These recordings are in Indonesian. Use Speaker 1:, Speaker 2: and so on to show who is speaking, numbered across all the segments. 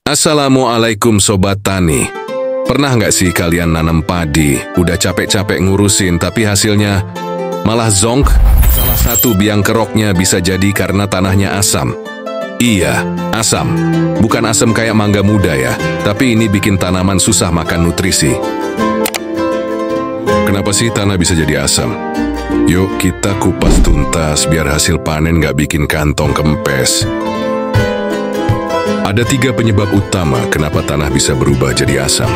Speaker 1: Assalamualaikum Sobat Tani. Pernah nggak sih kalian nanam padi, udah capek-capek ngurusin tapi hasilnya malah zonk? Salah satu biang keroknya bisa jadi karena tanahnya asam. Iya, asam. Bukan asam kayak mangga muda ya, tapi ini bikin tanaman susah makan nutrisi. Kenapa sih tanah bisa jadi asam? Yuk kita kupas tuntas biar hasil panen nggak bikin kantong kempes. Ada 3 penyebab utama kenapa tanah bisa berubah jadi asam.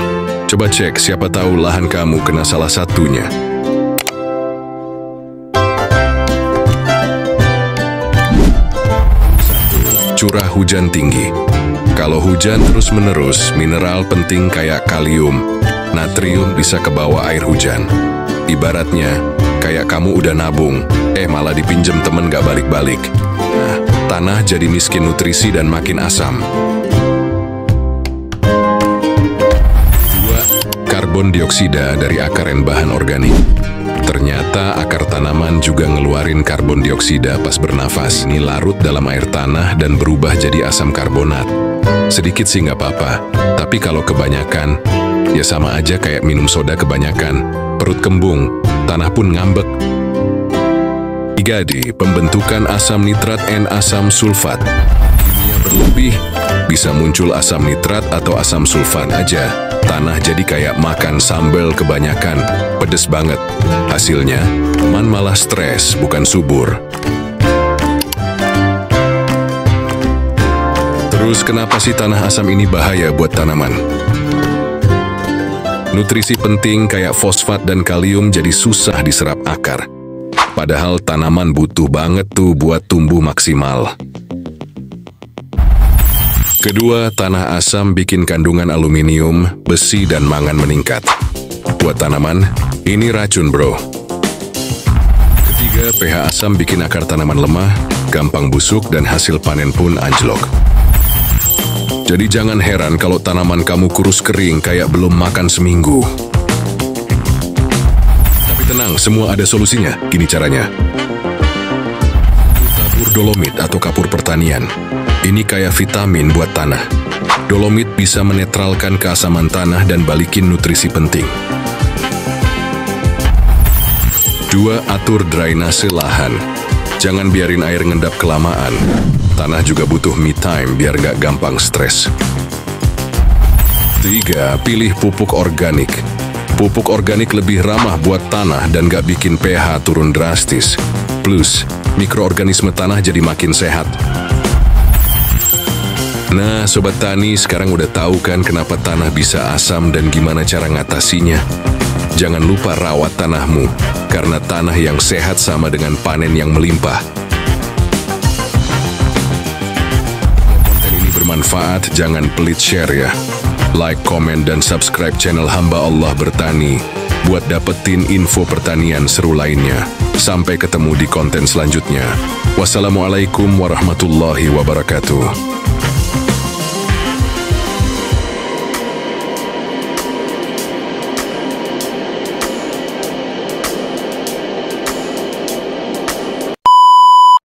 Speaker 1: Coba cek, siapa tahu lahan kamu kena salah satunya. Curah hujan tinggi. Kalau hujan terus-menerus, mineral penting kayak kalium, natrium bisa ke bawah air hujan. Ibaratnya, kayak kamu udah nabung, malah dipinjem temen gak balik-balik. Nah, tanah jadi miskin nutrisi dan makin asam. 2. Karbon dioksida dari akar dan bahan organik. Ternyata akar tanaman juga ngeluarin karbon dioksida pas bernafas. Ini larut dalam air tanah dan berubah jadi asam karbonat. Sedikit sih nggak apa-apa, tapi kalau kebanyakan, ya sama aja kayak minum soda kebanyakan. Perut kembung, tanah pun ngambek. 3. Pembentukan asam nitrat dan asam sulfat. Kimia berlebih, bisa muncul asam nitrat atau asam sulfat aja. Tanah jadi kayak makan sambal kebanyakan, pedes banget. Hasilnya, malah stres, bukan subur. Terus kenapa sih tanah asam ini bahaya buat tanaman? Nutrisi penting kayak fosfat dan kalium jadi susah diserap akar. Padahal tanaman butuh banget tuh buat tumbuh maksimal. Kedua, tanah asam bikin kandungan aluminium, besi, dan mangan meningkat. Buat tanaman, ini racun bro. Ketiga, pH asam bikin akar tanaman lemah, gampang busuk, dan hasil panen pun anjlok. Jadi jangan heran kalau tanaman kamu kurus kering kayak belum makan seminggu. Tenang, semua ada solusinya. Gini caranya. Tabur dolomit atau kapur pertanian. Ini kayak vitamin buat tanah. Dolomit bisa menetralkan keasaman tanah dan balikin nutrisi penting. 2. Atur drainase lahan. Jangan biarin air ngendap kelamaan. Tanah juga butuh me time biar gak gampang stres. 3. Pilih pupuk organik. Pupuk organik lebih ramah buat tanah dan gak bikin pH turun drastis. Plus, mikroorganisme tanah jadi makin sehat. Nah, Sobat Tani, sekarang udah tahu kan kenapa tanah bisa asam dan gimana cara ngatasinya? Jangan lupa rawat tanahmu, karena tanah yang sehat sama dengan panen yang melimpah. Konten ini bermanfaat, jangan pelit share ya. Like, komen, dan subscribe channel Hamba Allah Bertani buat dapetin info pertanian seru lainnya. Sampai ketemu di konten selanjutnya. Wassalamualaikum warahmatullahi wabarakatuh.